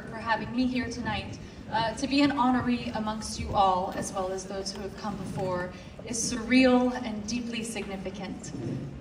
for having me here tonight. To be an honoree amongst you all, as well as those who have come before, is surreal and deeply significant.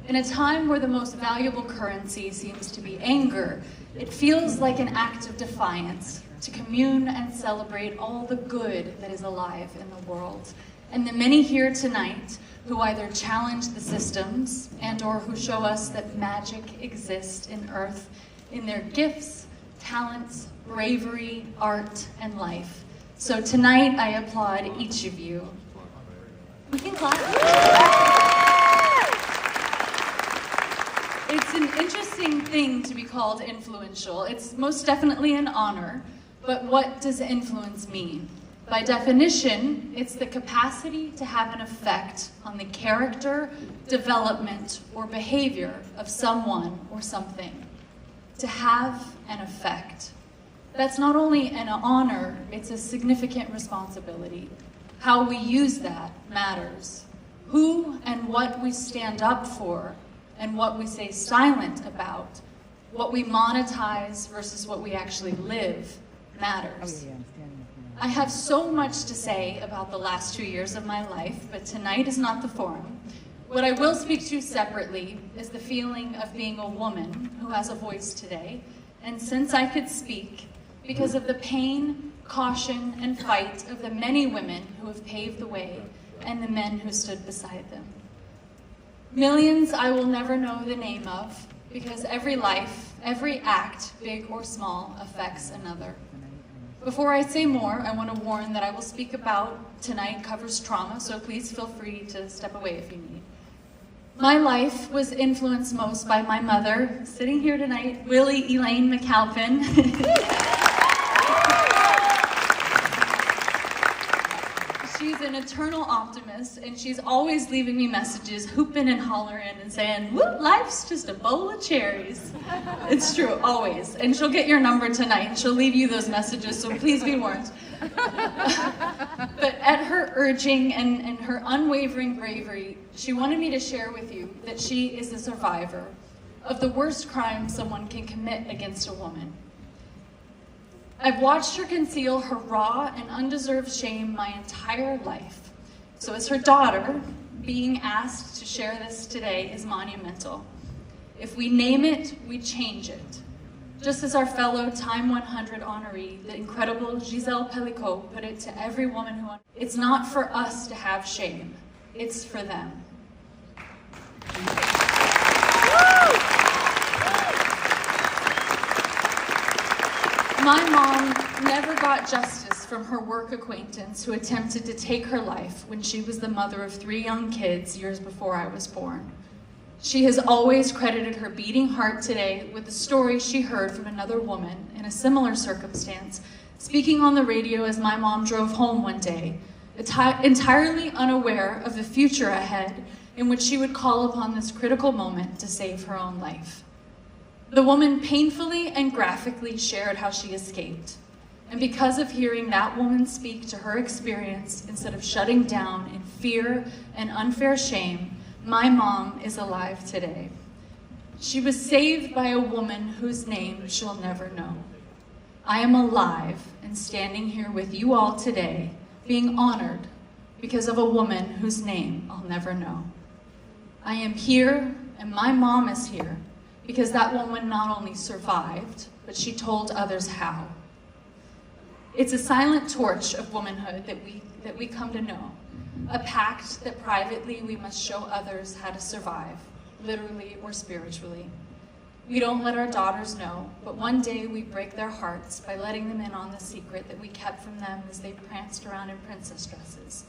In a time where the most valuable currency seems to be anger, it feels like an act of defiance to commune and celebrate all the good that is alive in the world. And the many here tonight who either challenge the systems and or who show us that magic exists in Earth in their gifts, talents, bravery, art, and life. So tonight I applaud each of you. We can clap. It's an interesting thing to be called influential. It's most definitely an honor, but what does influence mean? By definition, it's the capacity to have an effect on the character, development, or behavior of someone or something. To have an effect. That's not only an honor, it's a significant responsibility. How we use that matters. Who and what we stand up for, and what we stay silent about, what we monetize versus what we actually live, matters. I have so much to say about the last 2 years of my life, but tonight is not the forum. What I will speak to separately is the feeling of being a woman who has a voice today, and since I could speak, because of the pain, caution, and fight of the many women who have paved the way, and the men who stood beside them. Millions I will never know the name of, because every life, every act, big or small, affects another. Before I say more, I want to warn that I will speak about tonight covers trauma, so please feel free to step away if you need. My life was influenced most by my mother, sitting here tonight, Willie Elain McAlpin. She's an eternal optimist, and she's always leaving me messages, hooping and hollering and saying, "Woo, life's just a bowl of cherries." It's true, always. And she'll get your number tonight, and she'll leave you those messages, so please be warned. But at her urging and her unwavering bravery, she wanted me to share with you that she is a survivor of the worst crime someone can commit against a woman. I've watched her conceal her raw and undeserved shame my entire life. So as her daughter, being asked to share this today is monumental. If we name it, we change it. Just as our fellow Time 100 honoree, the incredible Giselle Pellicot, put it to every woman who... It's not for us to have shame, it's for them. My mom never got justice from her work acquaintance who attempted to take her life when she was the mother of 3 young kids years before I was born. She has always credited her beating heart today with the story she heard from another woman in a similar circumstance, speaking on the radio as my mom drove home one day, entirely unaware of the future ahead in which she would call upon this critical moment to save her own life. The woman painfully and graphically shared how she escaped. And because of hearing that woman speak to her experience instead of shutting down in fear and unfair shame, my mom is alive today. She was saved by a woman whose name she'll never know. I am alive and standing here with you all today, being honored because of a woman whose name I'll never know. I am here, and my mom is here, because that woman not only survived, but she told others how. It's a silent torch of womanhood that we come to know, a pact that privately we must show others how to survive, literally or spiritually. We don't let our daughters know, but one day we break their hearts by letting them in on the secret that we kept from them as they pranced around in princess dresses,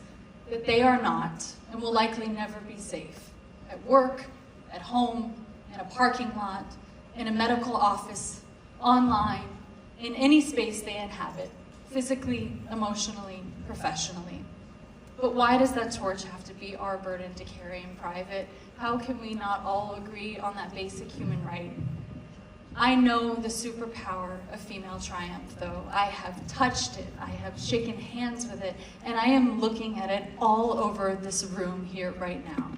that they are not, and will likely never be safe, at work, at home, in a parking lot, in a medical office, online, in any space they inhabit, physically, emotionally, professionally. But why does that torch have to be our burden to carry in private? How can we not all agree on that basic human right? I know the superpower of female triumph, though. I have touched it, I have shaken hands with it, and I am looking at it all over this room here right now.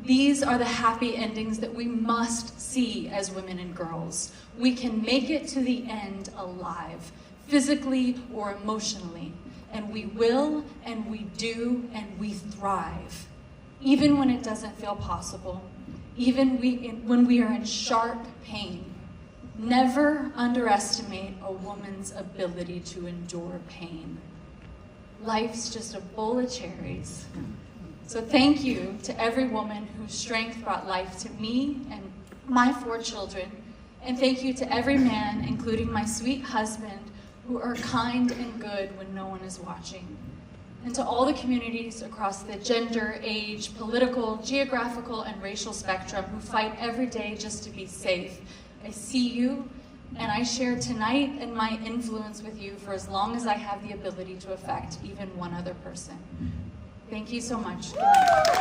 These are the happy endings that we must see as women and girls. We can make it to the end alive, physically or emotionally. And we will, and we do, and we thrive, even when it doesn't feel possible, even when we are in sharp pain. Never underestimate a woman's ability to endure pain. Life's just a bowl of cherries. So thank you to every woman whose strength brought life to me and my 4 children. And thank you to every man, including my sweet husband, who are kind and good when no one is watching. And to all the communities across the gender, age, political, geographical, and racial spectrum who fight every day just to be safe. I see you, and I share tonight and my influence with you for as long as I have the ability to affect even one other person. Thank you so much. Good night.